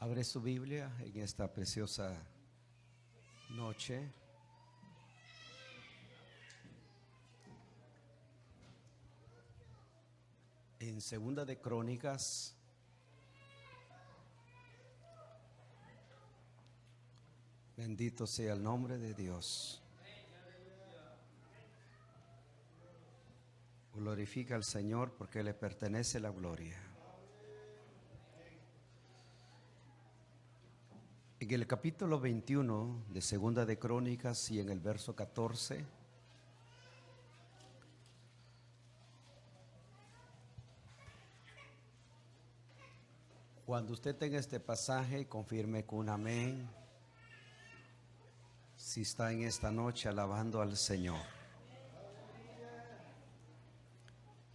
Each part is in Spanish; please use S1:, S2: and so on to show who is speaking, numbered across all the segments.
S1: Abre su Biblia en esta preciosa noche. En Segunda de Crónicas, bendito sea el nombre de Dios. Glorifica al Señor porque le pertenece la gloria. En el capítulo 21 de Segunda de Crónicas y en el verso 14, cuando usted tenga este pasaje, confirme con un amén si está en esta noche alabando al Señor.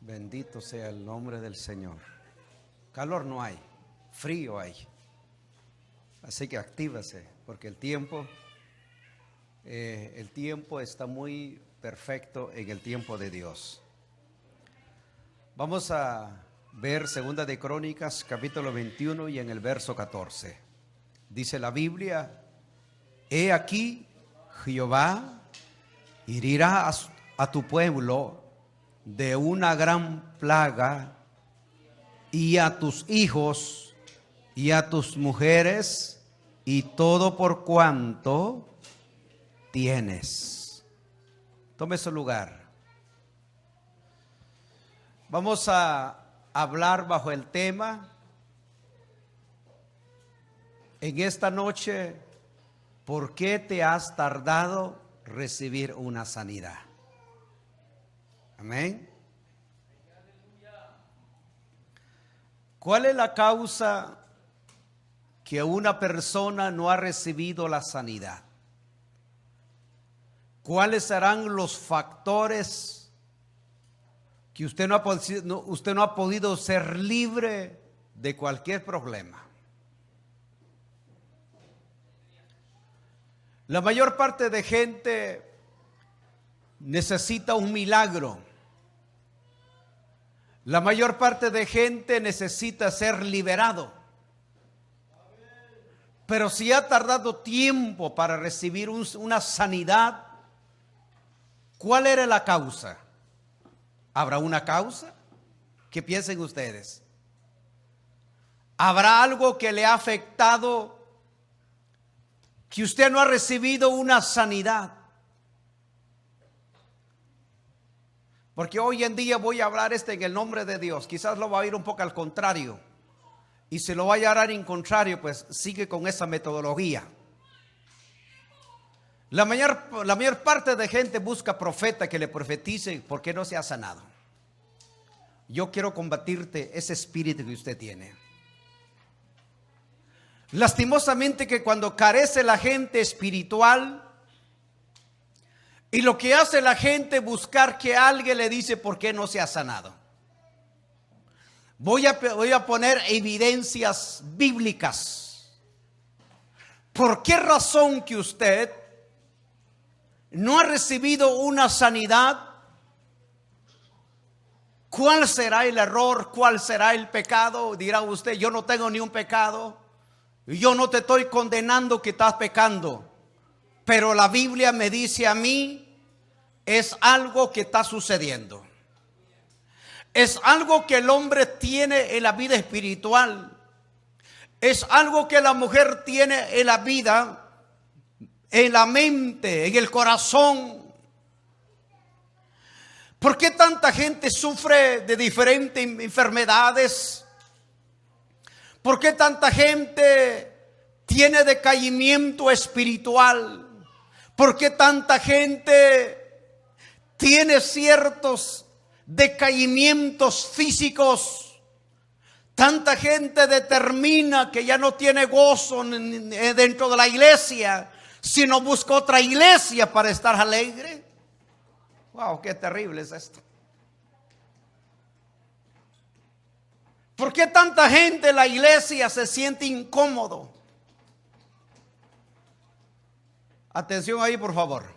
S1: Bendito sea el nombre del Señor. Calor no hay, frío hay. Así que actívase, porque el tiempo está muy perfecto en el tiempo de Dios. Vamos a ver Segunda de Crónicas, capítulo 21 y en el verso 14. Dice la Biblia: He aquí, Jehová herirá a tu pueblo de una gran plaga, y a tus hijos y a tus mujeres, y todo por cuanto tienes. Tome su lugar. Vamos a hablar bajo el tema en esta noche: ¿por qué te has tardado recibir una sanidad? Amén. ¿Cuál es la causa que una persona no ha recibido la sanidad? ¿Cuáles serán los factores que usted no ha podido ser libre de cualquier problema? La mayor parte de gente necesita un milagro. La mayor parte de gente necesita ser liberado. Pero si ha tardado tiempo para recibir una sanidad, ¿cuál era la causa? ¿Habrá una causa? ¿Qué piensen ustedes? ¿Habrá algo que le ha afectado que usted no ha recibido una sanidad? Porque hoy en día voy a hablar en el nombre de Dios. Quizás lo va a ir un poco al contrario. Y si lo vaya a dar en contrario, pues sigue con esa metodología. La mayor parte de gente busca profeta que le profetice porque no se ha sanado. Yo quiero combatirte ese espíritu que usted tiene. Lastimosamente que cuando carece la gente espiritual, y lo que hace la gente es buscar que alguien le dice por qué no se ha sanado. Voy a poner evidencias bíblicas. ¿Por qué razón que usted no ha recibido una sanidad? ¿Cuál será el error? ¿Cuál será el pecado? Dirá usted: yo no tengo ni un pecado. Yo no te estoy condenando que estás pecando. Pero la Biblia me dice a mí, es algo que está sucediendo. Es algo que el hombre tiene en la vida espiritual. Es algo que la mujer tiene en la vida, en la mente, en el corazón. ¿Por qué tanta gente sufre de diferentes enfermedades? ¿Por qué tanta gente tiene decaimiento espiritual? ¿Por qué tanta gente tiene ciertos decaimientos físicos? Tanta gente determina que ya no tiene gozo dentro de la iglesia, sino busca otra iglesia para estar alegre. Wow, qué terrible es esto. ¿Por qué tanta gente en la iglesia se siente incómodo? Atención ahí, por favor.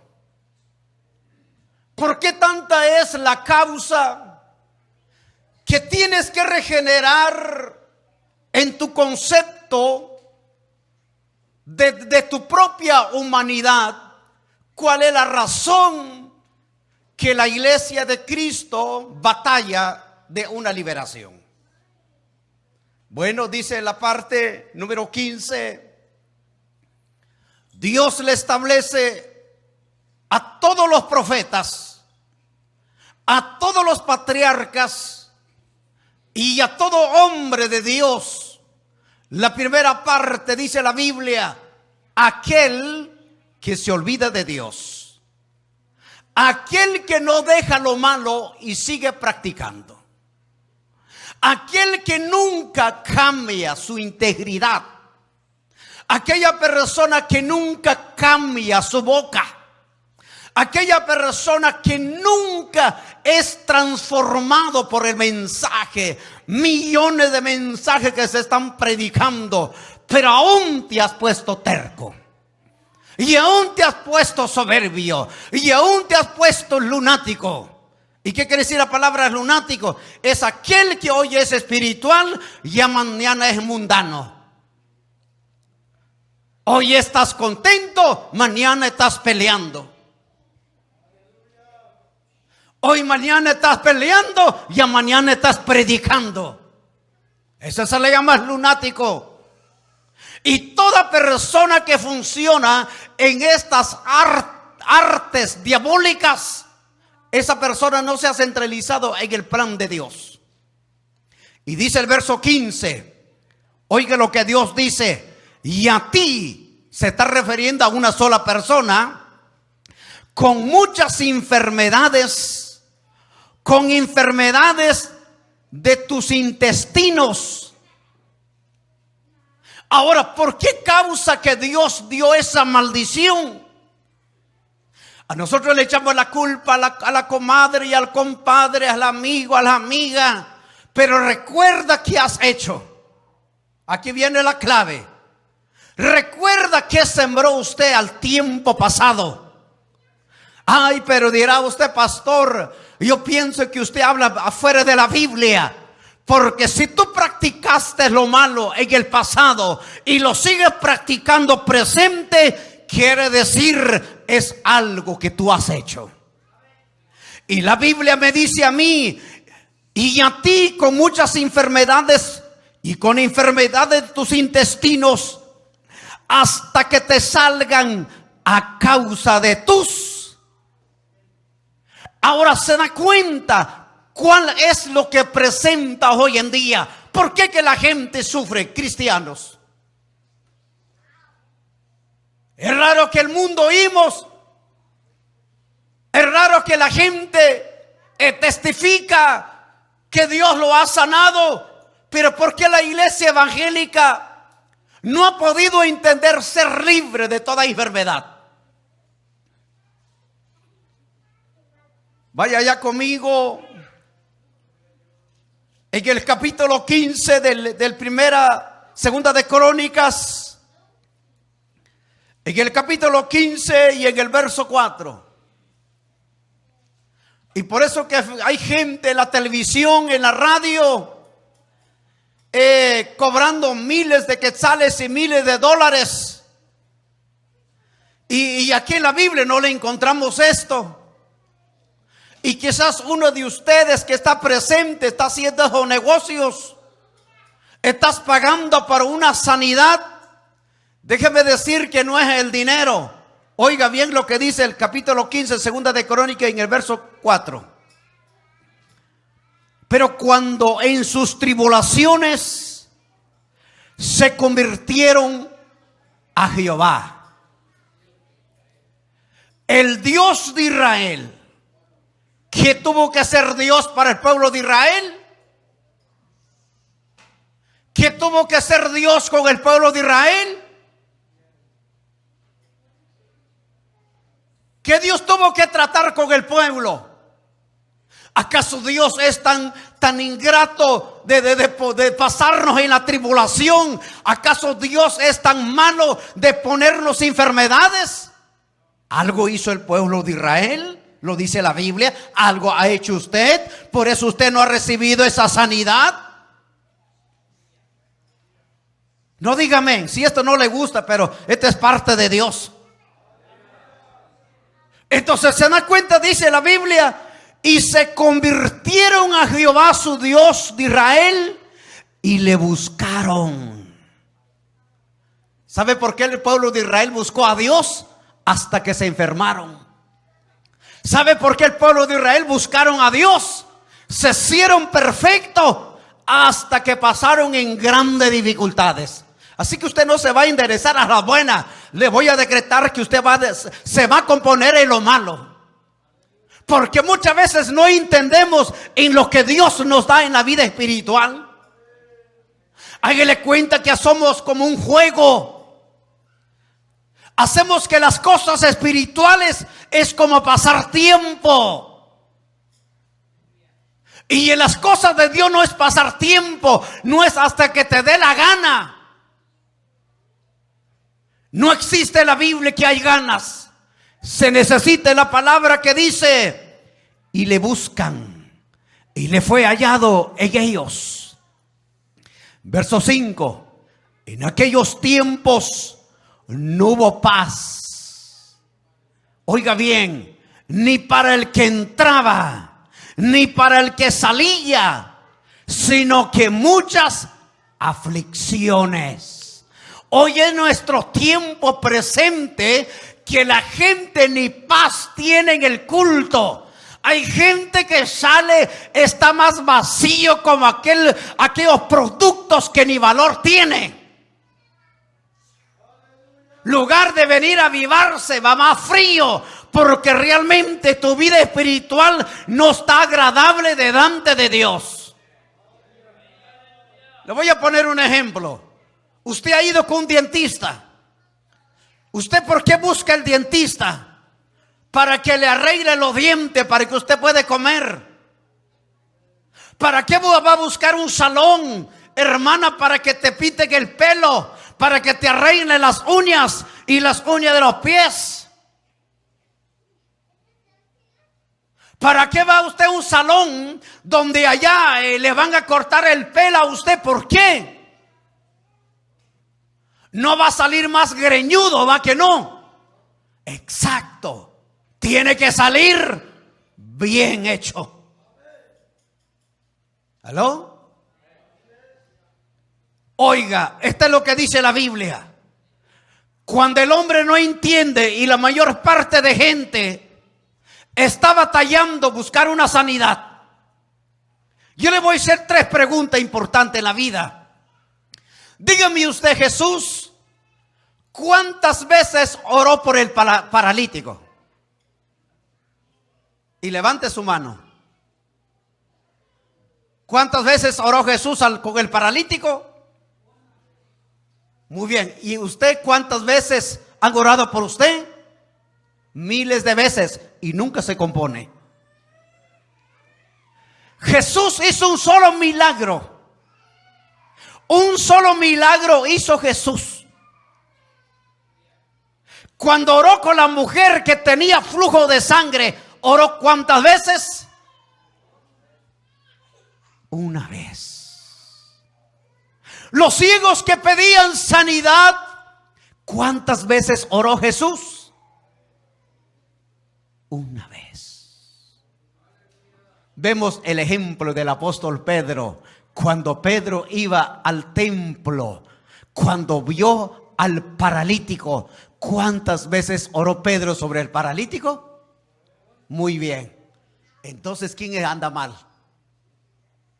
S1: ¿Por qué tanta es la causa que tienes que regenerar en tu concepto de tu propia humanidad, ¿cuál es la razón que la iglesia de Cristo batalla de una liberación? Bueno, dice la parte número 15, Dios le establece a todos los profetas, a todos los patriarcas y a todo hombre de Dios. La primera parte dice la Biblia, aquel que se olvida de Dios, aquel que no deja lo malo y sigue practicando, aquel que nunca cambia su integridad, aquella persona que nunca cambia su boca, aquella persona que nunca es transformado por el mensaje. Millones de mensajes que se están predicando, pero aún te has puesto terco, y aún te has puesto soberbio, y aún te has puesto lunático. ¿Y qué quiere decir la palabra lunático? Es aquel que hoy es espiritual y mañana es mundano. Hoy estás contento, mañana estás peleando. Hoy mañana estás peleando y mañana estás predicando. Eso se le llama lunático. Y toda persona que funciona en estas artes diabólicas, esa persona no se ha centralizado en el plan de Dios. Y dice el verso 15, oiga lo que Dios dice, y a ti, se está refiriendo a una sola persona, con muchas enfermedades, con enfermedades de tus intestinos. Ahora, ¿por qué causa que Dios dio esa maldición? A nosotros le echamos la culpa a la comadre y al compadre, al amigo, a la amiga. Pero recuerda qué has hecho. Aquí viene la clave. Recuerda qué sembró usted al tiempo pasado. Ay, pero dirá usted, pastor, yo pienso que usted habla afuera de la Biblia. Porque si tú practicaste lo malo en el pasado y lo sigues practicando presente, quiere decir es algo que tú has hecho. Y la Biblia me dice a mí y a ti, con muchas enfermedades y con enfermedades de tus intestinos, hasta que te salgan a causa de tus. Ahora se da cuenta cuál es lo que presenta hoy en día. ¿Por qué que la gente sufre, cristianos? Es raro que el mundo oímos. Es raro que la gente testifica que Dios lo ha sanado. Pero ¿por qué la iglesia evangélica no ha podido entender ser libre de toda enfermedad? Vaya ya conmigo en el capítulo 15 del segunda de Crónicas, en el capítulo 15 y en el verso 4. Y por eso que hay gente en la televisión, en la radio, cobrando miles de quetzales y miles de dólares. Y aquí en la Biblia no le encontramos esto. Y quizás uno de ustedes que está presente está haciendo esos negocios. Estás pagando para una sanidad. Déjeme decir que no es el dinero. Oiga bien lo que dice el capítulo 15, segunda de Crónicas, en el verso 4. Pero cuando en sus tribulaciones se convirtieron a Jehová, el Dios de Israel, ¿qué tuvo que hacer Dios para el pueblo de Israel? ¿Qué tuvo que hacer Dios con el pueblo de Israel? ¿Qué Dios tuvo que tratar con el pueblo? ¿Acaso Dios es tan ingrato de pasarnos en la tribulación? ¿Acaso Dios es tan malo de ponernos enfermedades? ¿Algo hizo el pueblo de Israel? Lo dice la Biblia. ¿Algo ha hecho usted? ¿Por eso usted no ha recibido esa sanidad? No diga amén si esto no le gusta, pero esto es parte de Dios. Entonces se da cuenta, dice la Biblia, y se convirtieron a Jehová su Dios de Israel y le buscaron. ¿Sabe por qué el pueblo de Israel buscó a Dios? Hasta que se enfermaron. ¿Sabe por qué el pueblo de Israel buscaron a Dios? Se hicieron perfectos hasta que pasaron en grandes dificultades. Así que usted no se va a enderezar a la buena. Le voy a decretar que usted se va a componer en lo malo. Porque muchas veces no entendemos en lo que Dios nos da en la vida espiritual. Hágale cuenta que somos como un juego. Hacemos que las cosas espirituales es como pasar tiempo. Y en las cosas de Dios no es pasar tiempo. No es hasta que te dé la gana. No existe en la Biblia que hay ganas. Se necesita la palabra que dice: y le buscan, y le fue hallado en ellos. Verso 5. En aquellos tiempos no hubo paz. Oiga bien, ni para el que entraba, ni para el que salía, sino que muchas aflicciones. Hoy es nuestro tiempo presente que la gente ni paz tiene en el culto. Hay gente que sale, está más vacío como aquellos productos que ni valor tiene. Lugar de venir a avivarse, va más frío, porque realmente tu vida espiritual no está agradable delante de Dios. Le voy a poner un ejemplo. Usted ha ido con un dentista. ¿Usted por qué busca el dentista? Para que le arregle los dientes, para que usted pueda comer. ¿Para qué va a buscar un salón, hermana, para que te pinten el pelo, para que te arregle las uñas y las uñas de los pies? ¿Para qué va usted a un salón donde allá le van a cortar el pelo a usted? ¿Por qué? No va a salir más greñudo, ¿va que no? Exacto. Tiene que salir bien hecho. ¿Aló? Oiga, esto es lo que dice la Biblia. Cuando el hombre no entiende y la mayor parte de gente está batallando buscar una sanidad. Yo le voy a hacer 3 preguntas importantes en la vida. Dígame usted, Jesús, ¿cuántas veces oró por el paralítico? Y levante su mano. ¿Cuántas veces oró Jesús con el paralítico? Muy bien. ¿Y usted cuántas veces han orado por usted? Miles de veces y nunca se compone. Jesús hizo un solo milagro. Un solo milagro hizo Jesús. Cuando oró con la mujer que tenía flujo de sangre, ¿oró cuántas veces? Una vez. Los ciegos que pedían sanidad, ¿cuántas veces oró Jesús? Una vez. Vemos el ejemplo del apóstol Pedro. Cuando Pedro iba al templo, cuando vio al paralítico, ¿cuántas veces oró Pedro sobre el paralítico? Muy bien. Entonces, ¿quién anda mal?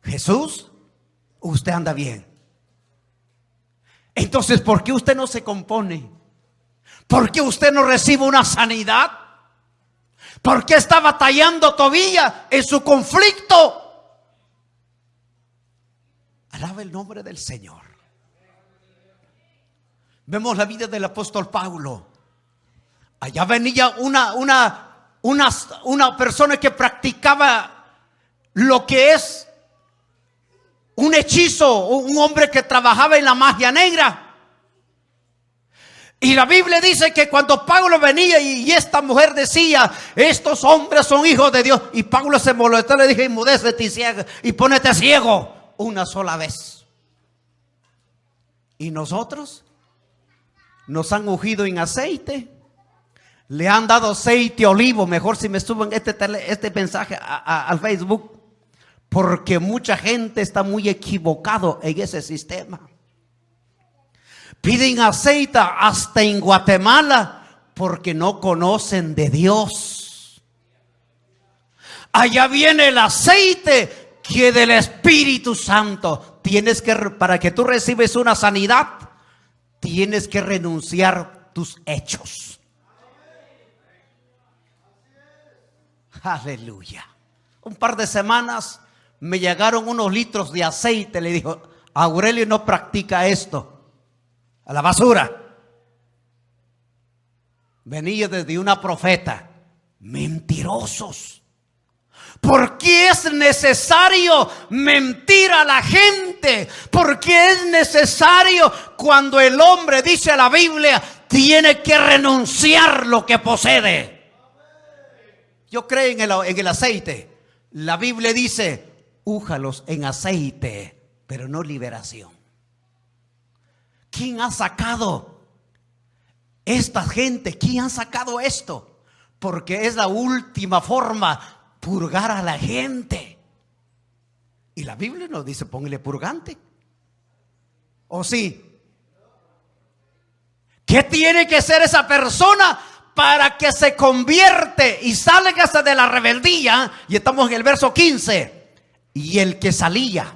S1: ¿Jesús? Usted anda bien. Entonces, ¿por qué usted no se compone? ¿Por qué usted no recibe una sanidad? ¿Por qué está batallando todavía en su conflicto? Alaba el nombre del Señor. Vemos la vida del apóstol Pablo. Allá venía una persona que practicaba lo que es un hechizo, un hombre que trabajaba en la magia negra. Y la Biblia dice que cuando Pablo venía y esta mujer decía: estos hombres son hijos de Dios, y Pablo se molestó, le dije: enmudécete y ponete ciego una sola vez. Y nosotros nos han ungido en aceite. Le han dado aceite olivo. Mejor si me suben este mensaje al Facebook. Porque mucha gente está muy equivocado en ese sistema. Piden aceite hasta en Guatemala porque no conocen de Dios. Allá viene el aceite que del Espíritu Santo. Tienes que, para que tú recibes una sanidad, tienes que renunciar tus hechos. Aleluya. Un par de semanas me llegaron unos litros de aceite. Le dijo: Aurelio no practica esto. A la basura. Venía desde una profeta. Mentirosos. ¿Por qué es necesario mentir a la gente? ¿Por qué es necesario cuando el hombre, dice la Biblia, tiene que renunciar lo que posee? Yo creo en el aceite. La Biblia dice: újalos en aceite, pero no liberación. ¿Quién ha sacado esta gente? ¿Quién ha sacado esto? Porque es la última forma, purgar a la gente. Y la Biblia nos dice: póngale purgante. ¿O sí? ¿Qué tiene que ser esa persona para que se convierte y salga de la rebeldía? Y estamos en el verso 15. Y el que salía,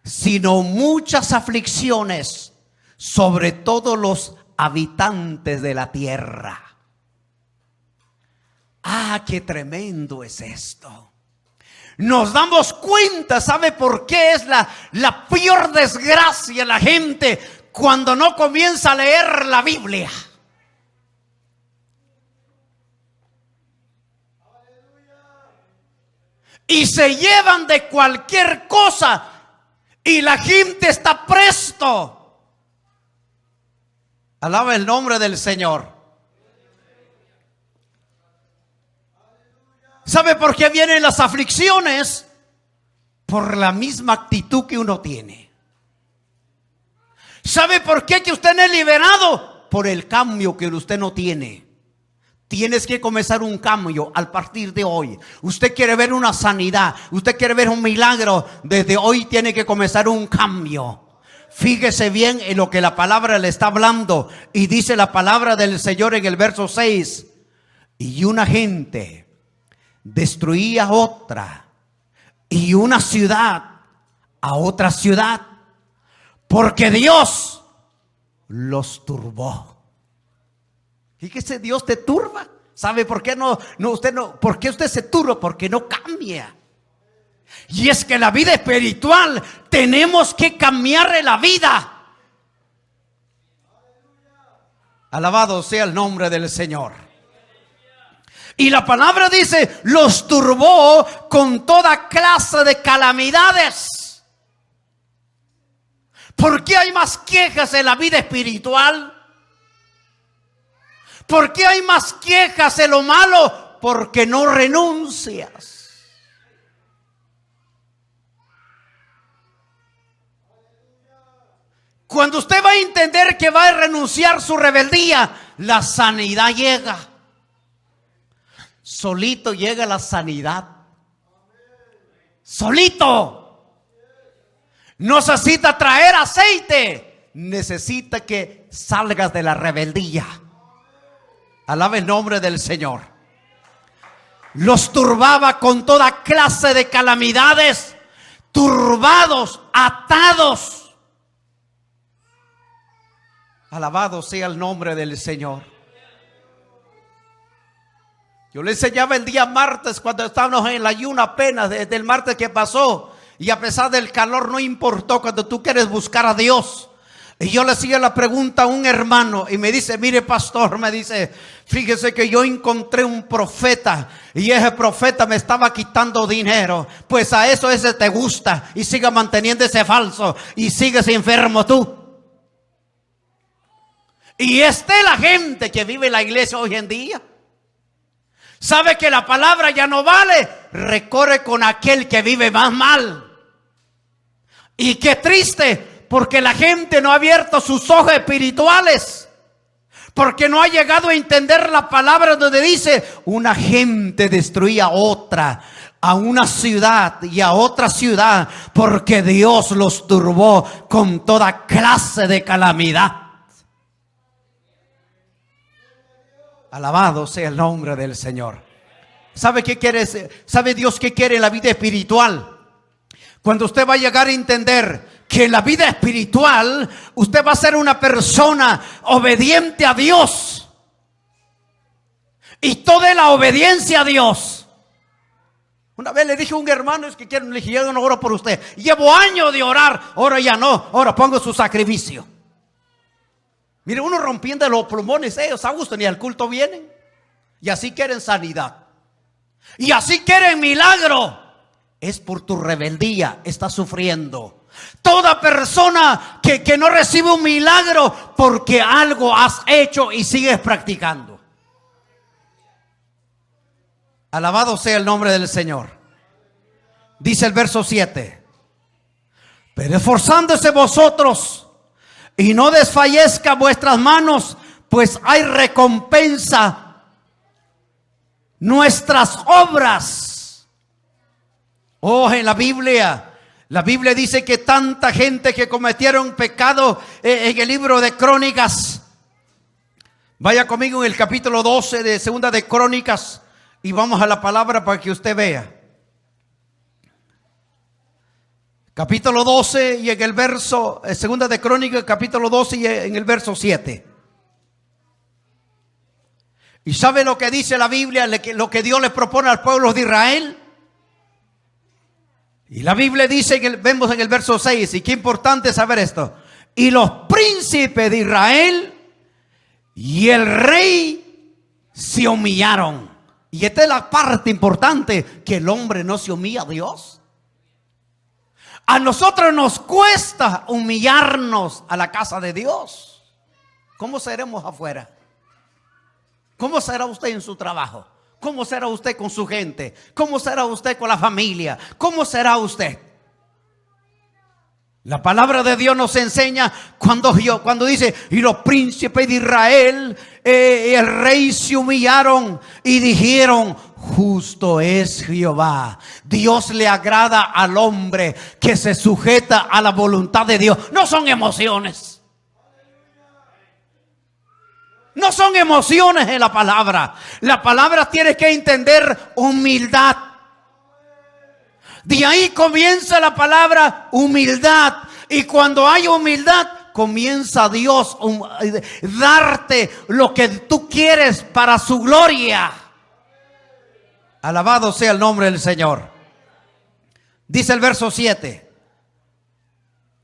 S1: sino muchas aflicciones sobre todos los habitantes de la tierra. Ah, qué tremendo es esto. Nos damos cuenta, ¿sabe por qué es la peor desgracia la gente cuando no comienza a leer la Biblia? Y se llevan de cualquier cosa. Y la gente está presto. Alaba el nombre del Señor. ¿Sabe por qué vienen las aflicciones? Por la misma actitud que uno tiene. ¿Sabe por qué que usted no es liberado? Por el cambio que usted no tiene. Tienes que comenzar un cambio a partir de hoy. Usted quiere ver una sanidad, usted quiere ver un milagro. Desde hoy tiene que comenzar un cambio. Fíjese bien en lo que la palabra le está hablando. Y dice la palabra del Señor en el verso 6. Y una gente destruía a otra, y una ciudad a otra ciudad, porque Dios los turbó. Fíjese, Dios te turba. ¿Sabe por qué por qué usted se turba? Porque no cambia. Y es que la vida espiritual tenemos que cambiarle la vida. Alabado sea el nombre del Señor. Y la palabra dice: los turbó con toda clase de calamidades. ¿Por qué hay más quejas en la vida espiritual? ¿Por qué hay más quejas en lo malo? Porque no renuncias. Cuando usted va a entender que va a renunciar su rebeldía, la sanidad llega. Solito llega la sanidad. Solito. No necesita traer aceite. Necesita que salgas de la rebeldía. Alaba el nombre del Señor. Los turbaba con toda clase de calamidades. Turbados, atados. Alabado sea el nombre del Señor. Yo le enseñaba el día martes cuando estábamos en el ayuno apenas desde el martes que pasó. Y a pesar del calor no importó cuando tú quieres buscar a Dios. Y yo le hacía la pregunta a un hermano y me dice: mire pastor, me dice, fíjese que yo encontré un profeta y ese profeta me estaba quitando dinero. Pues a eso ese te gusta y siga manteniendo ese falso y sigues enfermo tú. Y esta es la gente que vive en la iglesia hoy en día. Sabe que la palabra ya no vale, recorre con aquel que vive más mal. Y qué triste, porque la gente no ha abierto sus ojos espirituales, porque no ha llegado a entender la palabra donde dice: una gente destruía a otra, a una ciudad y a otra ciudad, porque Dios los turbó con toda clase de calamidad. Alabado sea el nombre del Señor. ¿Sabe qué quiere? ¿Sabe Dios qué quiere en la vida espiritual? Cuando usted va a llegar a entender que en la vida espiritual usted va a ser una persona obediente a Dios, y toda la obediencia a Dios. Una vez le dije a un hermano: es que quiero, le dije: yo no oro por usted, llevo años de orar, ahora ya no, ahora pongo su sacrificio. Mire, uno rompiendo los pulmones, ellos a gusto, ni al culto vienen. Y así quieren sanidad, y así quieren milagro. Es por tu rebeldía, estás sufriendo. Toda persona que no recibe un milagro, porque algo has hecho y sigues practicando. Alabado sea el nombre del Señor. Dice el verso 7: pero esforzándose vosotros y no desfallezca vuestras manos, pues hay recompensa nuestras obras. Oh, en la Biblia dice que tanta gente que cometieron pecado en el libro de Crónicas. Vaya conmigo en el capítulo 12 de Segunda de Crónicas y vamos a la palabra para que usted vea. Capítulo 12 y en el verso, Segunda de Crónicas, capítulo 12 y en el verso 7. ¿Y sabe lo que dice la Biblia? Lo que Dios le propone al pueblo de Israel. Y la Biblia dice, vemos en el verso 6, y qué importante saber esto: y los príncipes de Israel y el rey se humillaron. Y esta es la parte importante, que el hombre no se humilla a Dios. A nosotros nos cuesta humillarnos a la casa de Dios. ¿Cómo seremos afuera? ¿Cómo será usted en su trabajo? ¿Cómo será usted con su gente? ¿Cómo será usted con la familia? ¿Cómo será usted? La palabra de Dios nos enseña cuando dice: y los príncipes de Israel y el rey se humillaron y dijeron: justo es Jehová. Dios le agrada al hombre que se sujeta a la voluntad de Dios. No son emociones. No son emociones en la palabra. La palabra tiene que entender humildad. De ahí comienza la palabra humildad. Y cuando hay humildad, comienza Dios a darte lo que tú quieres para su gloria. Alabado sea el nombre del Señor. Dice el verso 7.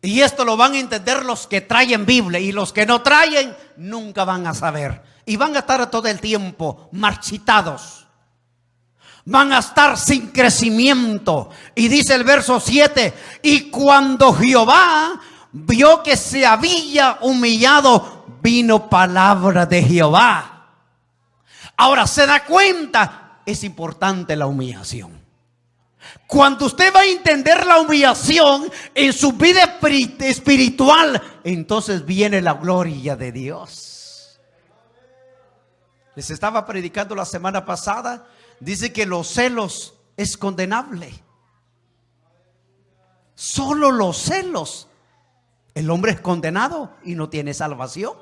S1: Y esto lo van a entender los que traen Biblia, y los que no traen nunca van a saber. Y van a estar todo el tiempo marchitados. Van a estar sin crecimiento. Y dice el verso 7: y cuando Jehová vio que se había humillado, vino palabra de Jehová. Ahora se da cuenta, es importante la humillación. Cuando usted va a entender la humillación en su vida espiritual, entonces viene la gloria de Dios. Les estaba predicando la semana pasada. Dice que los celos es condenable. Solo los celos. El hombre es condenado y no tiene salvación.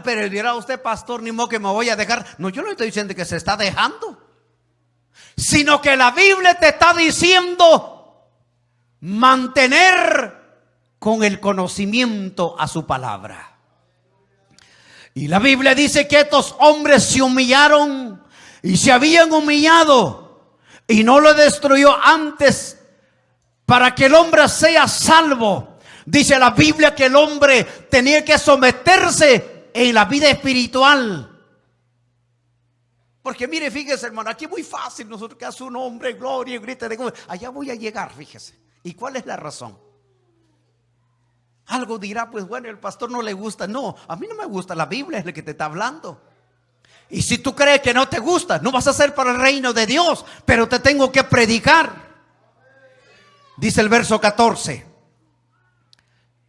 S1: Pero dirá usted: pastor, ni modo que me voy a dejar. No, yo no estoy diciendo que se está dejando, sino que la Biblia te está diciendo mantener con el conocimiento a su palabra. Y la Biblia dice que estos hombres se humillaron y se habían humillado, y no lo destruyó antes para que el hombre sea salvo. Dice la Biblia que el hombre tenía que someterse en la vida espiritual. Porque mire, fíjese, hermano, aquí es muy fácil. Nosotros que hace un hombre, gloria y grita de gloria. Allá voy a llegar, fíjese. ¿Y cuál es la razón? Algo dirá: pues bueno, el pastor no le gusta. No, a mí no me gusta. La Biblia es la que te está hablando. Y si tú crees que no te gusta, no vas a ser para el reino de Dios. Pero te tengo que predicar. Dice el verso 14.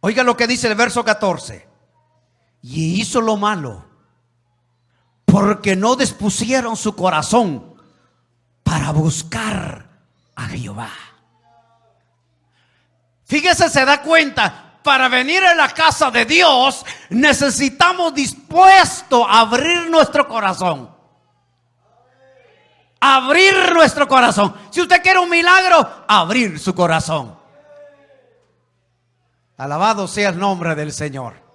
S1: Oiga lo que dice el verso 14. Y hizo lo malo, porque no dispusieron su corazón para buscar a Jehová. Fíjese, se da cuenta, para venir a la casa de Dios necesitamos dispuesto a abrir nuestro corazón. Abrir nuestro corazón. Si usted quiere un milagro, abrir su corazón. Alabado sea el nombre del Señor.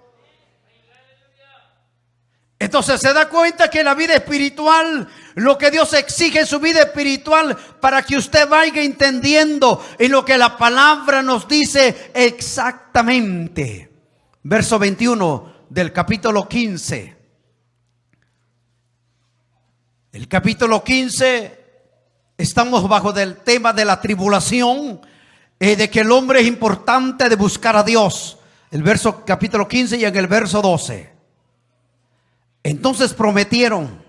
S1: Entonces se da cuenta que la vida espiritual, lo que Dios exige en su vida espiritual, para que usted vaya entendiendo en lo que la palabra nos dice exactamente. Verso 21 del capítulo 15. El capítulo 15, estamos bajo del tema de la tribulación, de que el hombre es importante de buscar a Dios. El verso capítulo 15 y en el verso 12. Entonces prometieron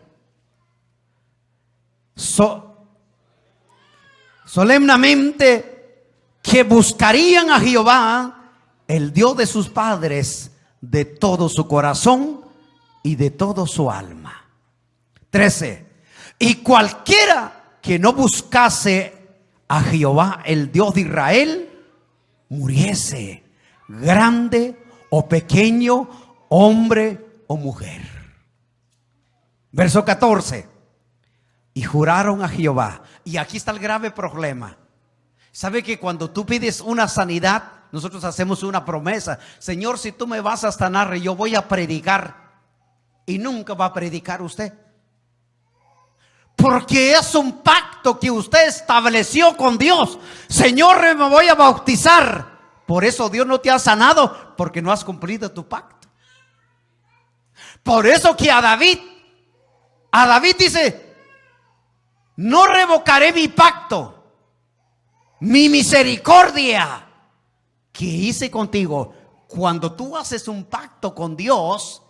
S1: solemnemente que buscarían a Jehová, el Dios de sus padres, de todo su corazón y de toda su alma. 13. Y cualquiera que no buscase a Jehová, el Dios de Israel, muriese, grande o pequeño, hombre o mujer. Verso 14. Y juraron a Jehová. Y aquí está el grave problema. ¿Sabe que cuando tú pides una sanidad, nosotros hacemos una promesa? Señor, si tú me vas a sanar, yo voy a predicar. Y nunca va a predicar usted. Porque es un pacto que usted estableció con Dios. Señor, me voy a bautizar. Por eso Dios no te ha sanado, porque no has cumplido tu pacto. Por eso que a David dice: no revocaré mi pacto, mi misericordia que hice contigo. Cuando tú haces un pacto con Dios,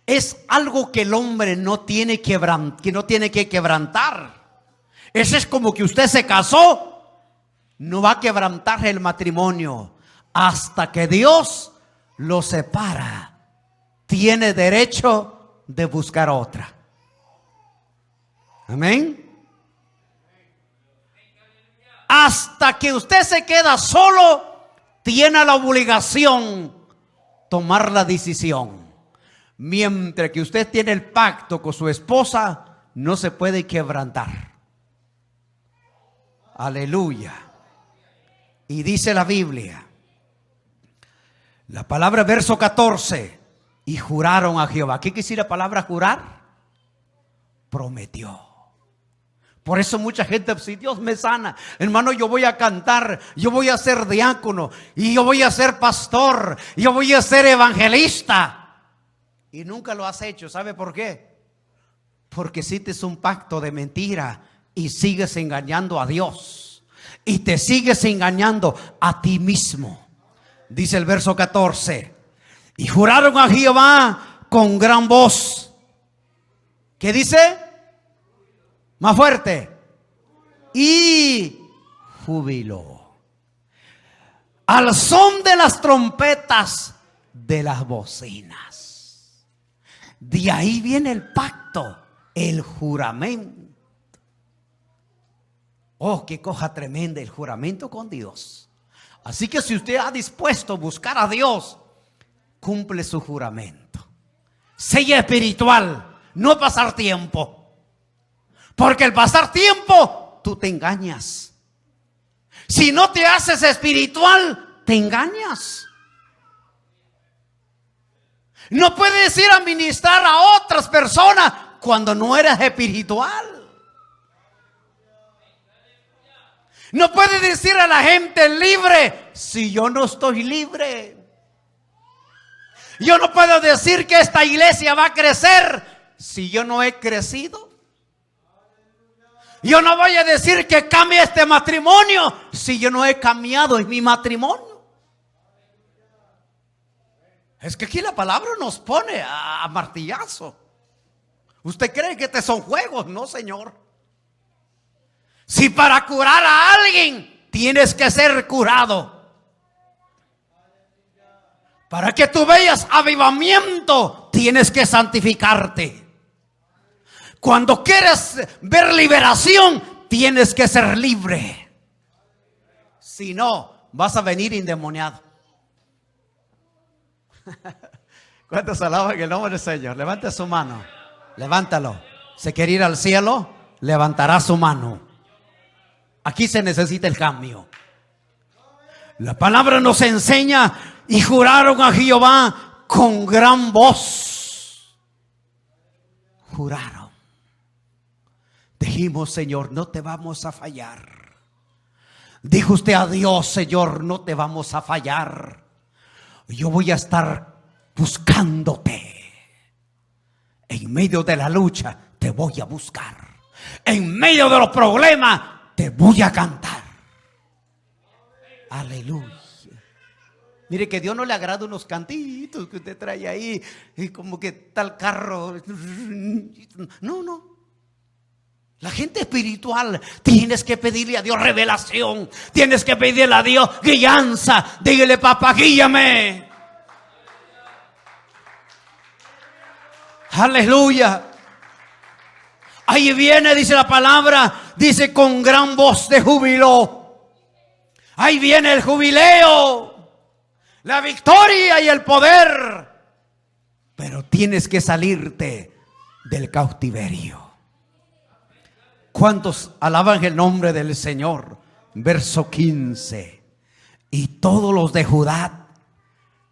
S1: es algo que el hombre no tiene que quebrantar. Eso es como que usted se casó, no va a quebrantar el matrimonio hasta que Dios lo separa. Tiene derecho de buscar otra. Amén. Hasta que usted se queda solo, tiene la obligación tomar la decisión. Mientras que usted tiene el pacto con su esposa, no se puede quebrantar. Aleluya. Y dice la Biblia, la palabra verso 14, y juraron a Jehová. ¿Qué quiere decir la palabra jurar? Prometió. Por eso mucha gente, si Dios me sana, hermano, yo voy a cantar, yo voy a ser diácono, y yo voy a ser pastor, yo voy a ser evangelista. Y nunca lo has hecho. ¿Sabe por qué? Porque hiciste un pacto de mentira y sigues engañando a Dios. Y te sigues engañando a ti mismo. Dice el verso 14. Y juraron a Jehová con gran voz. ¿Qué dice? Más fuerte. Y júbilo. Al son de las trompetas, de las bocinas. De ahí viene el pacto, el juramento. Oh, qué cosa tremenda el juramento con Dios. Así que si usted ha dispuesto a buscar a Dios, cumple su juramento. Sea espiritual, no pasar tiempo. Porque al pasar tiempo, tú te engañas. Si no te haces espiritual, te engañas. No puedes ir a ministrar a otras personas cuando no eres espiritual. No puedes decir a la gente libre si yo no estoy libre. Yo no puedo decir que esta iglesia va a crecer si yo no he crecido. Yo no voy a decir que cambie este matrimonio si yo no he cambiado en mi matrimonio. Es que aquí la palabra nos pone a martillazo. ¿Usted cree que estos son juegos? No, Señor. Si para curar a alguien tienes que ser curado. Para que tú veas avivamiento, tienes que santificarte. Cuando quieres ver liberación, tienes que ser libre. Si no, vas a venir endemoniado. ¿Cuántos alaban el nombre del Señor? Levante su mano. Levántalo. ¿Se quiere ir al cielo? Levantará su mano. Aquí se necesita el cambio. La palabra nos enseña: y juraron a Jehová con gran voz. Juraron. Dijimos: Señor, no te vamos a fallar. Dijo usted a Dios: Señor, no te vamos a fallar. Yo voy a estar buscándote. En medio de la lucha te voy a buscar. En medio de los problemas te voy a cantar. Aleluya. Mire que Dios no le agrada unos cantitos que usted trae ahí, y como que tal carro. No. La gente espiritual, tienes que pedirle a Dios revelación. Tienes que pedirle a Dios guianza. Dígale: papá, guíame. Aleluya. Ahí viene, dice la palabra, dice: con gran voz de júbilo. Ahí viene el jubileo, la victoria y el poder. Pero tienes que salirte del cautiverio. ¿Cuántos alaban el nombre del Señor? Verso 15. Y todos los de Judá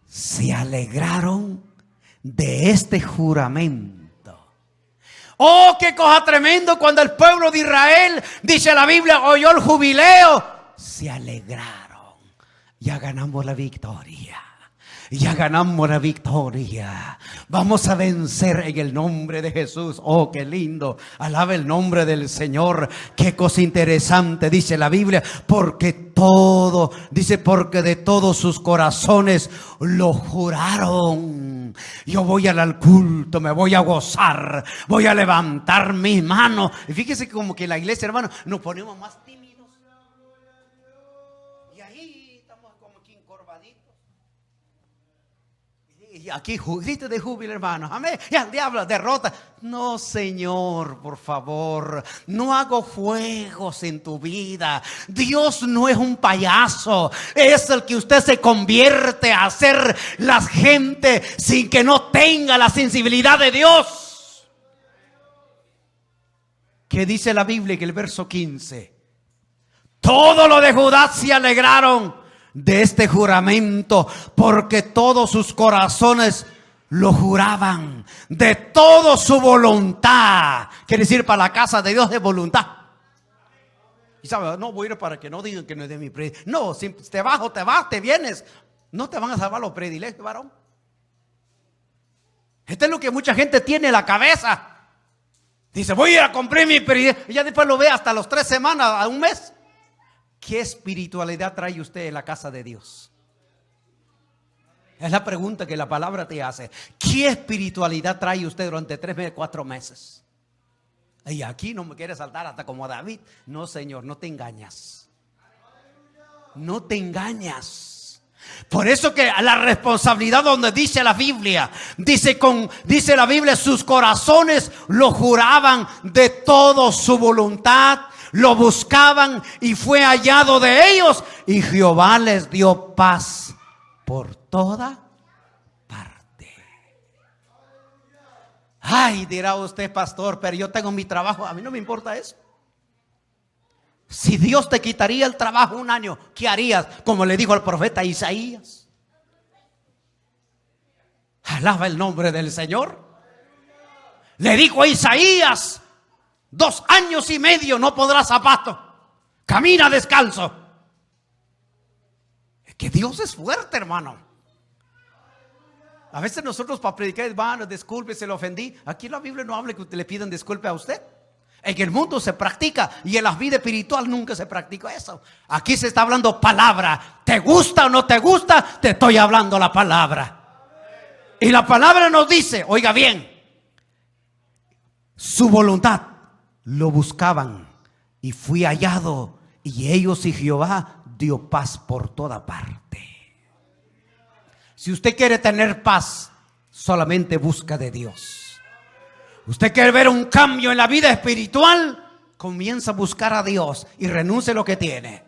S1: se alegraron de este juramento. Oh, qué cosa tremendo cuando el pueblo de Israel, dice la Biblia, oyó el jubileo, se alegraron. Ya ganamos la victoria. Ya ganamos la victoria. Vamos a vencer en el nombre de Jesús. Oh, qué lindo. Alaba el nombre del Señor. Qué cosa interesante, dice la Biblia. Porque de todos sus corazones lo juraron. Yo voy al culto, me voy a gozar, voy a levantar mis manos. Y fíjese como que en la iglesia, hermano, nos ponemos más tímidos. Y ahí estamos como que encorvaditos. Y aquí grito de júbilo, hermano. Amén. Y al diablo derrota. No, Señor, por favor, no hago fuegos en tu vida. Dios no es un payaso. Es el que usted se convierte a hacer la gente sin que no tenga la sensibilidad de Dios. ¿Qué dice la Biblia en el verso 15? Todo lo de Judá se alegraron de este juramento, porque todos sus corazones lo juraban, de toda su voluntad. Quiere decir, para la casa de Dios de voluntad. Y sabe, no voy a ir para que no digan que no es de mi predilecto. No, si te bajo, te vas, te vienes, no te van a salvar los predilectos, varón. Esto es lo que mucha gente tiene en la cabeza. Dice: voy a ir a comprar mi predilecto. Y ya después lo ve hasta los 3 semanas, a un mes. ¿Qué espiritualidad trae usted en la casa de Dios? Es la pregunta que la palabra te hace. ¿Qué espiritualidad trae usted durante 3 meses, 4 meses? Y aquí no me quiere saltar hasta como David. No, Señor, no te engañas. No te engañas. Por eso que la responsabilidad, donde dice la Biblia, dice la Biblia, sus corazones lo juraban de toda su voluntad. Lo buscaban y fue hallado de ellos, y Jehová les dio paz por toda parte. Ay, dirá usted: pastor, pero yo tengo mi trabajo. A mí no me importa eso. Si Dios te quitaría el trabajo 1 año, ¿qué harías? Como le dijo al profeta Isaías. Alaba el nombre del Señor. Le dijo a Isaías: 2 años y medio no podrás zapato, camina descalzo. Es que Dios es fuerte, hermano. A veces nosotros para predicar, hermano, disculpe, se lo ofendí. Aquí en la Biblia no habla que le pidan disculpe a usted. En el mundo se practica, y en la vida espiritual nunca se practica eso. Aquí se está hablando palabra. ¿Te gusta o no te gusta? Te estoy hablando la palabra. Y la palabra nos dice, oiga bien, su voluntad lo buscaban y fui hallado, y ellos y Jehová dio paz por toda parte. Si usted quiere tener paz, solamente busca de Dios. Usted quiere ver un cambio en la vida espiritual, comienza a buscar a Dios y renuncia a lo que tiene.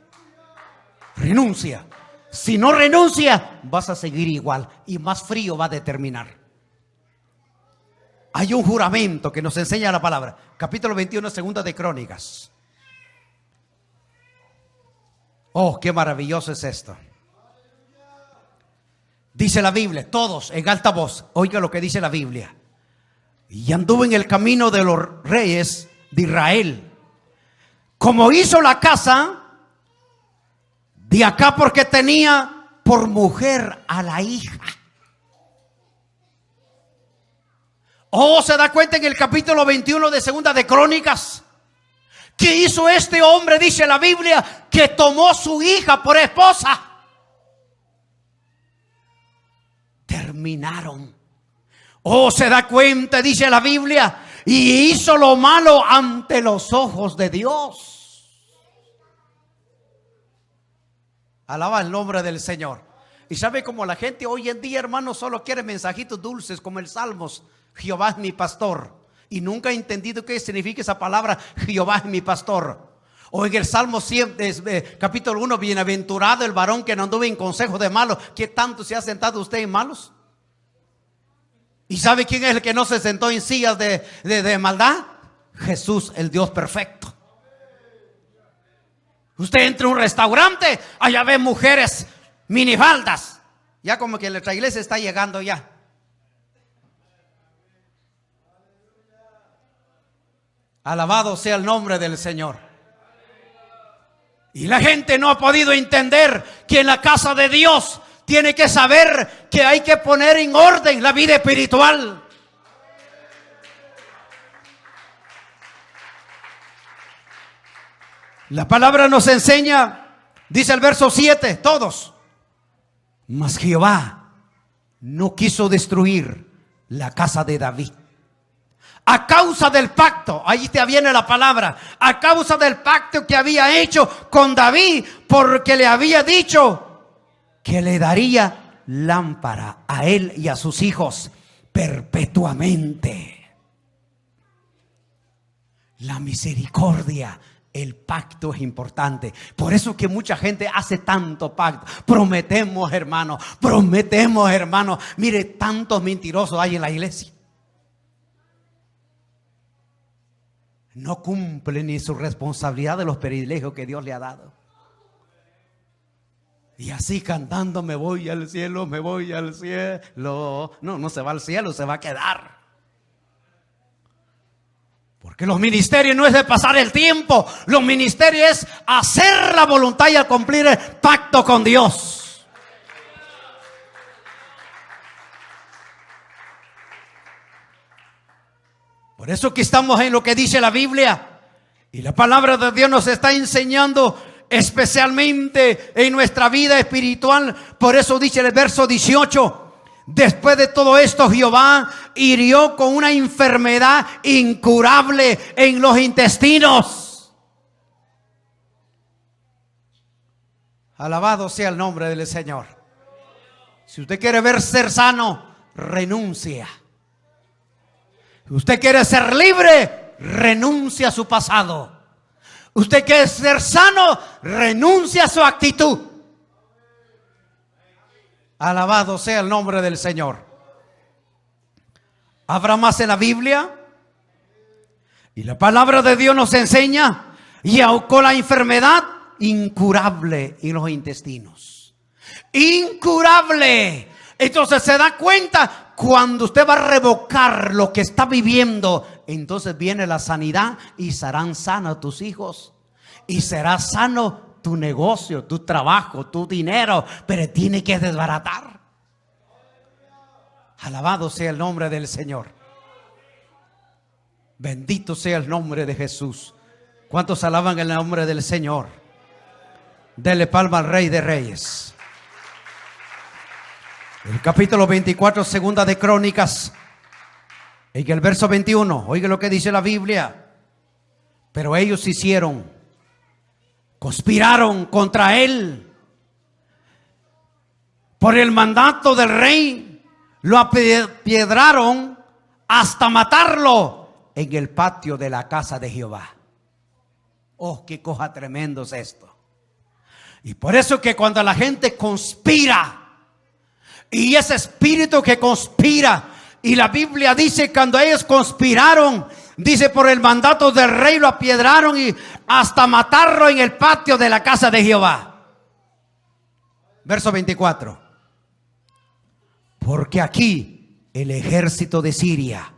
S1: Renuncia. Si no renuncia, vas a seguir igual y más frío va a determinar. Hay un juramento que nos enseña la palabra. Capítulo 21, segunda de Crónicas. Oh, qué maravilloso es esto. Dice la Biblia, todos en alta voz, oiga lo que dice la Biblia. Y anduvo en el camino de los reyes de Israel, como hizo la casa de acá, porque tenía por mujer a la hija. Oh, se da cuenta en el capítulo 21 de segunda de Crónicas. ¿Qué hizo este hombre? Dice la Biblia que tomó su hija por esposa. Terminaron. Oh, se da cuenta, dice la Biblia, y hizo lo malo ante los ojos de Dios. Alaba el nombre del Señor. Y sabe cómo la gente hoy en día, hermano, solo quiere mensajitos dulces, como el Salmos: Jehová es mi pastor. Y nunca ha entendido qué significa esa palabra, Jehová es mi pastor. O en el Salmo 100, capítulo 1, bienaventurado el varón que no anduvo en consejo de malos. ¿Qué tanto se ha sentado usted en malos? ¿Y sabe quién es el que no se sentó en sillas de maldad? Jesús, el Dios perfecto. Usted entra a un restaurante, allá ve mujeres minifaldas. Ya como que nuestra iglesia está llegando ya. Alabado sea el nombre del Señor. Y la gente no ha podido entender que en la casa de Dios tiene que saber que hay que poner en orden la vida espiritual. La palabra nos enseña, dice el verso 7, todos: mas Jehová no quiso destruir la casa de David. A causa del pacto, ahí te viene la palabra, a causa del pacto que había hecho con David, porque le había dicho que le daría lámpara a él y a sus hijos perpetuamente. La misericordia, el pacto es importante. Por eso que mucha gente hace tanto pacto. Prometemos, hermano. Mire, tantos mentirosos hay en la iglesia. No cumple ni su responsabilidad de los privilegios que Dios le ha dado. Y así cantando: me voy al cielo, me voy al cielo. No se va al cielo, se va a quedar. Porque los ministerios no es de pasar el tiempo. Los ministerios es hacer la voluntad y cumplir el pacto con Dios. Por eso que estamos en lo que dice la Biblia. Y la palabra de Dios nos está enseñando especialmente en nuestra vida espiritual. Por eso dice el verso 18: después de todo esto, Jehová hirió con una enfermedad incurable en los intestinos. Alabado sea el nombre del Señor. Si usted quiere ver ser sano, renuncia. Usted quiere ser libre, renuncia a su pasado. Usted quiere ser sano, renuncia a su actitud. Alabado sea el nombre del Señor. Habrá más en la Biblia. Y la palabra de Dios nos enseña: y ahogó la enfermedad incurable en los intestinos. Incurable. Entonces se da cuenta. Cuando usted va a revocar lo que está viviendo, entonces viene la sanidad y serán sanos tus hijos. Y será sano tu negocio, tu trabajo, tu dinero. Pero tiene que desbaratar. Alabado sea el nombre del Señor. Bendito sea el nombre de Jesús. ¿Cuántos alaban el nombre del Señor? Dele palma al Rey de Reyes. El capítulo 24, segunda de Crónicas, en el verso 21, oiga lo que dice la Biblia. Pero ellos hicieron conspiraron contra él. Por el mandato del rey, lo apiedraron hasta matarlo en el patio de la casa de Jehová. Oh, qué cosa tremendo es esto. Y por eso que cuando la gente conspira, y ese espíritu que conspira, y la Biblia dice cuando ellos conspiraron, dice por el mandato del rey lo apiedraron y hasta matarlo en el patio de la casa de Jehová. Verso 24. Porque aquí el ejército de Siria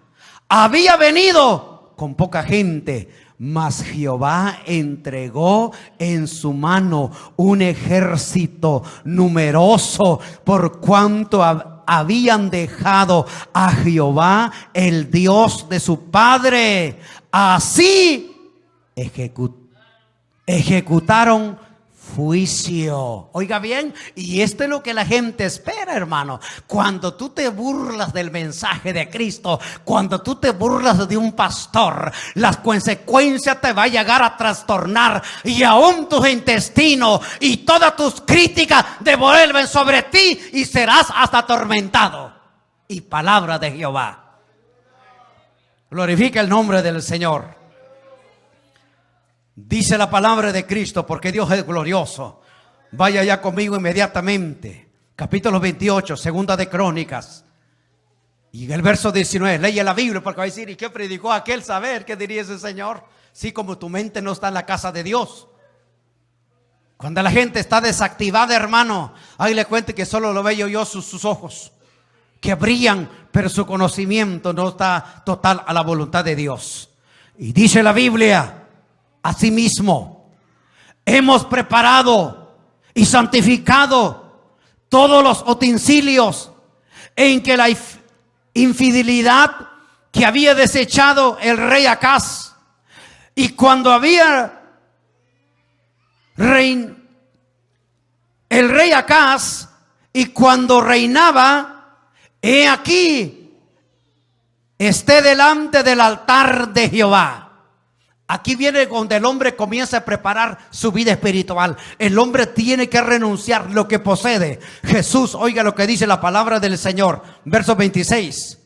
S1: había venido con poca gente, mas Jehová entregó en su mano un ejército numeroso, por cuanto habían dejado a Jehová, el Dios de su padre. Así ejecutaron juicio. Oiga bien, y esto es lo que la gente espera, hermano. Cuando tú te burlas del mensaje de Cristo, cuando tú te burlas de un pastor, las consecuencias te va a llegar a trastornar, y aún tus intestinos y todas tus críticas devuelven sobre ti y serás hasta atormentado. Y palabra de Jehová. Glorifica el nombre del Señor. Dice la palabra de Cristo, porque Dios es glorioso. Vaya ya conmigo inmediatamente. Capítulo 28, segunda de Crónicas. Y en el verso 19, lee la Biblia porque va a decir, ¿y qué predicó aquel saber? ¿Qué diría ese Señor? Sí, como tu mente no está en la casa de Dios. Cuando la gente está desactivada, hermano, ahí le cuente que solo lo veo yo sus ojos, que brillan, pero su conocimiento no está total a la voluntad de Dios. Y dice la Biblia, asimismo, hemos preparado y santificado todos los utensilios en que la infidelidad que había desechado el rey Acaz, y cuando había el rey Acaz, y cuando reinaba, he aquí, esté delante del altar de Jehová. Aquí viene donde el hombre comienza a preparar su vida espiritual. El hombre tiene que renunciar lo que posee. Jesús, oiga lo que dice la palabra del Señor. Verso 26.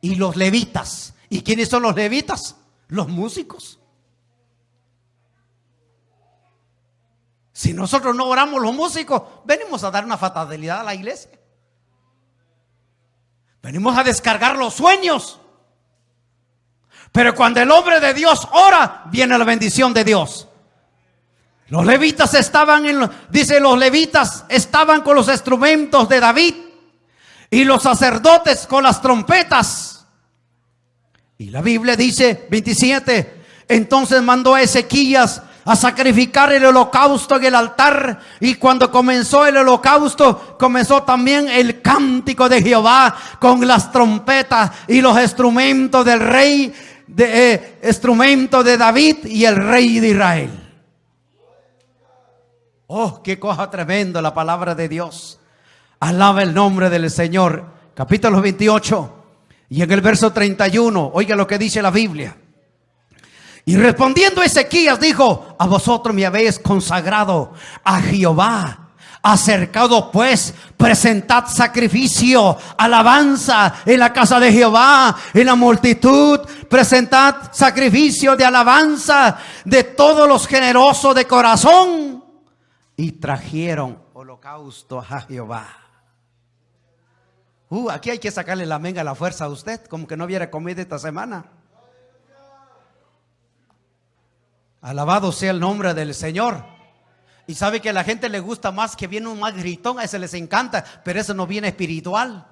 S1: Y los levitas. ¿Y quiénes son los levitas? Los músicos. Si nosotros no oramos los músicos, venimos a dar una fatalidad a la iglesia. Venimos a descargar los sueños. Pero cuando el hombre de Dios ora, viene la bendición de Dios. Los levitas los levitas estaban con los instrumentos de David, y los sacerdotes con las trompetas. Y la Biblia dice, 27, entonces mandó a Ezequías a sacrificar el holocausto en el altar, y cuando comenzó el holocausto, comenzó también el cántico de Jehová con las trompetas y los instrumentos del rey, instrumento de David y el rey de Israel. Oh, qué cosa tremenda la palabra de Dios. Alaba el nombre del Señor. Capítulo 28 y en el verso 31, oiga lo que dice la Biblia. Y respondiendo Ezequías dijo, a vosotros me habéis consagrado a Jehová. Acercado pues, presentad sacrificio, alabanza en la casa de Jehová, en la multitud, presentad sacrificio de alabanza de todos los generosos de corazón. Y trajeron holocausto a Jehová. Aquí hay que sacarle la menga a la fuerza a usted, como que no hubiera comido esta semana. Alabado sea el nombre del Señor. Y sabe que a la gente le gusta más que viene un más gritón, a ese les encanta, pero eso no viene espiritual.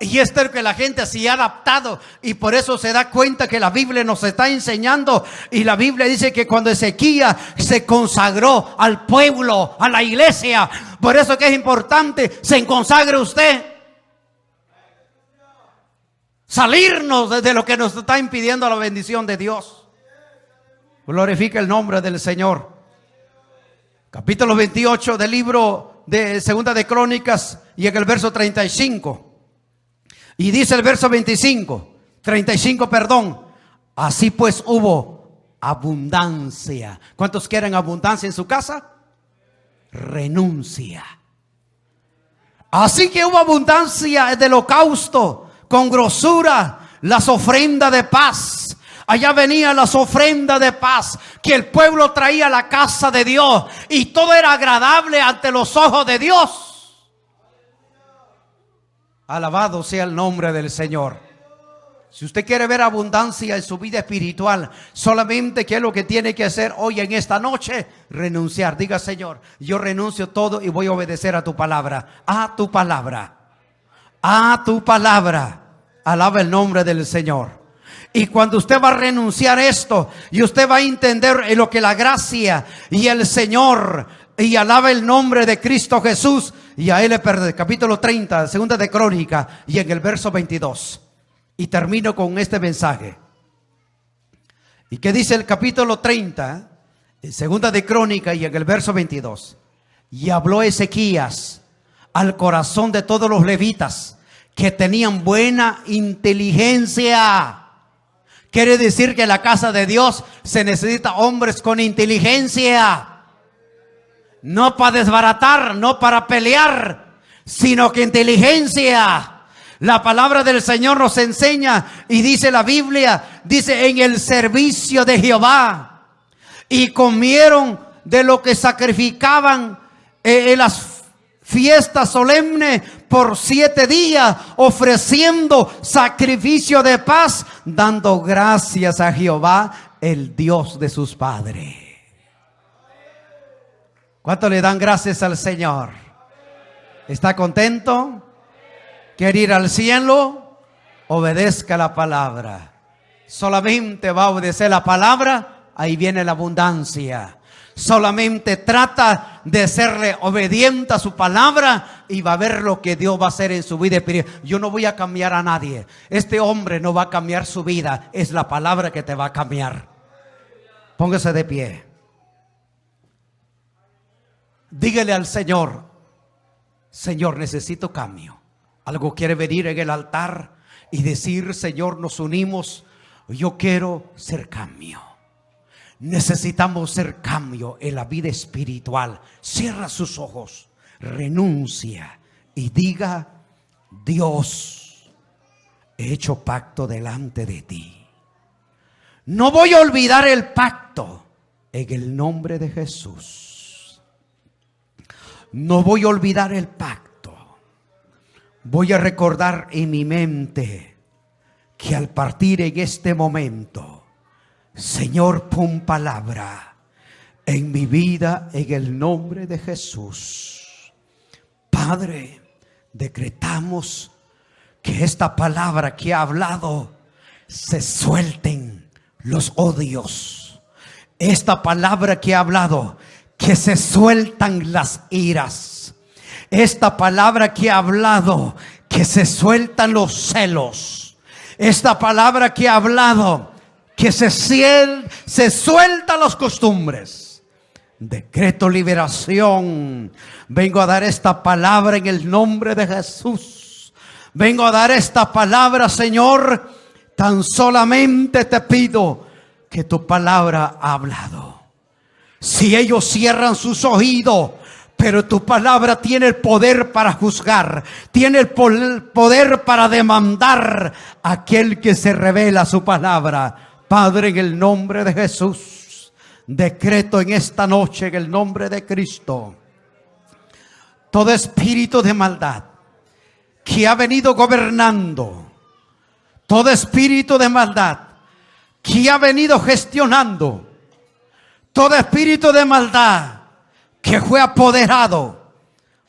S1: Y esto es que la gente se ha adaptado, y por eso se da cuenta que la Biblia nos está enseñando. Y la Biblia dice que cuando Ezequías se consagró al pueblo, a la iglesia, por eso que es importante, se consagre usted. Salirnos de lo que nos está impidiendo la bendición de Dios. Glorifica el nombre del Señor. Capítulo 28 del libro de Segunda de Crónicas y en el verso 35. Y dice el verso 35, 35, perdón. Así pues hubo abundancia. ¿Cuántos quieren abundancia en su casa? Renuncia. Así que hubo abundancia del holocausto con grosura, las ofrendas de paz. Allá venían las ofrendas de paz que el pueblo traía a la casa de Dios, y todo era agradable ante los ojos de Dios. Alabado sea el nombre del Señor. Si usted quiere ver abundancia en su vida espiritual, solamente ¿qué es lo que tiene que hacer hoy en esta noche? Renunciar. Diga: Señor, yo renuncio todo y voy a obedecer a tu palabra. A tu palabra. A tu palabra. Alaba el nombre del Señor. Y cuando usted va a renunciar esto, y usted va a entender en lo que la gracia y el Señor, y alaba el nombre de Cristo Jesús, y a Él le pertenece. Capítulo 30, segunda de Crónica, y en el verso 22. Y termino con este mensaje. ¿Y qué dice el capítulo 30? En segunda de Crónica y en el verso 22. Y habló Ezequías al corazón de todos los levitas que tenían buena inteligencia. Quiere decir que en la casa de Dios se necesita hombres con inteligencia. No para desbaratar, no para pelear, sino que inteligencia. La palabra del Señor nos enseña, y dice la Biblia, dice: en el servicio de Jehová. Y comieron de lo que sacrificaban en las fiestas solemnes por 7 días, ofreciendo sacrificio de paz, dando gracias a Jehová, el Dios de sus padres. ¿Cuánto le dan gracias al Señor? ¿Está contento? ¿Quiere ir al cielo? Obedezca la palabra. Solamente va a obedecer la palabra, ahí viene la abundancia. Solamente trata de serle obediente a su palabra y va a ver lo que Dios va a hacer en su vida espiritual. Yo no voy a cambiar a nadie. Este hombre no va a cambiar su vida. Es la palabra que te va a cambiar. Póngase de pie. Dígale al Señor: Señor, necesito cambio. Algo quiere venir en el altar y decir: Señor, nos unimos. Yo quiero ser cambio. Necesitamos ser cambio en la vida espiritual. Cierra sus ojos, renuncia y diga: Dios, he hecho pacto delante de ti. No voy a olvidar el pacto en el nombre de Jesús. No voy a olvidar el pacto. Voy a recordar en mi mente que al partir en este momento, Señor, pon palabra en mi vida en el nombre de Jesús. Padre, decretamos que esta palabra que ha hablado se suelten los odios. Esta palabra que ha hablado, que se sueltan las iras. Esta palabra que ha hablado, que se sueltan los celos. Esta palabra que ha hablado, que se sueltan las costumbres. Decreto liberación. Vengo a dar esta palabra en el nombre de Jesús. Vengo a dar esta palabra, Señor. Tan solamente te pido que tu palabra ha hablado. Si ellos cierran sus oídos, pero tu palabra tiene el poder para juzgar, tiene el poder para demandar a aquel que se revela su palabra. Padre, en el nombre de Jesús, decreto en esta noche, en el nombre de Cristo, todo espíritu de maldad que ha venido gobernando, todo espíritu de maldad que ha venido gestionando, todo espíritu de maldad que fue apoderado,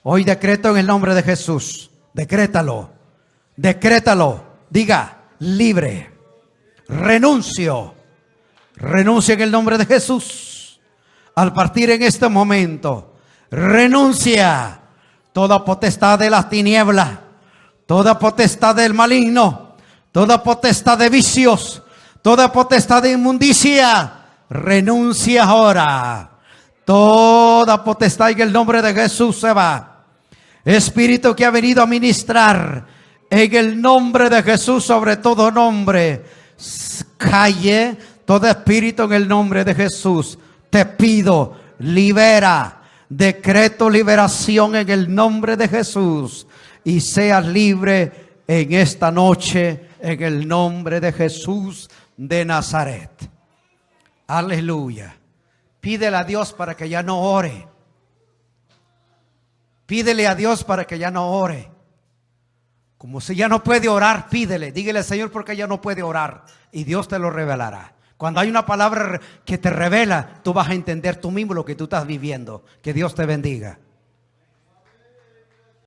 S1: hoy decreto en el nombre de Jesús. Decrétalo, decrétalo. Diga: libre. Renuncio en el nombre de Jesús. Al partir en este momento, renuncia toda potestad de las tinieblas, toda potestad del maligno, toda potestad de vicios, toda potestad de inmundicia. Renuncia ahora. Toda potestad en el nombre de Jesús se va. Espíritu que ha venido a ministrar en el nombre de Jesús, sobre todo nombre, calle Todo espíritu en el nombre de Jesús, te pido, libera. Decreto liberación en el nombre de Jesús. Y seas libre en esta noche, en el nombre de Jesús de Nazaret. Aleluya. Pídele a Dios para que ya no ore. Pídele a Dios para que ya no ore. Como si ya no puede orar, pídele. Dígale, Señor, porque ya no puede orar. Y Dios te lo revelará. Cuando hay una palabra que te revela, tú vas a entender tú mismo lo que tú estás viviendo. Que Dios te bendiga.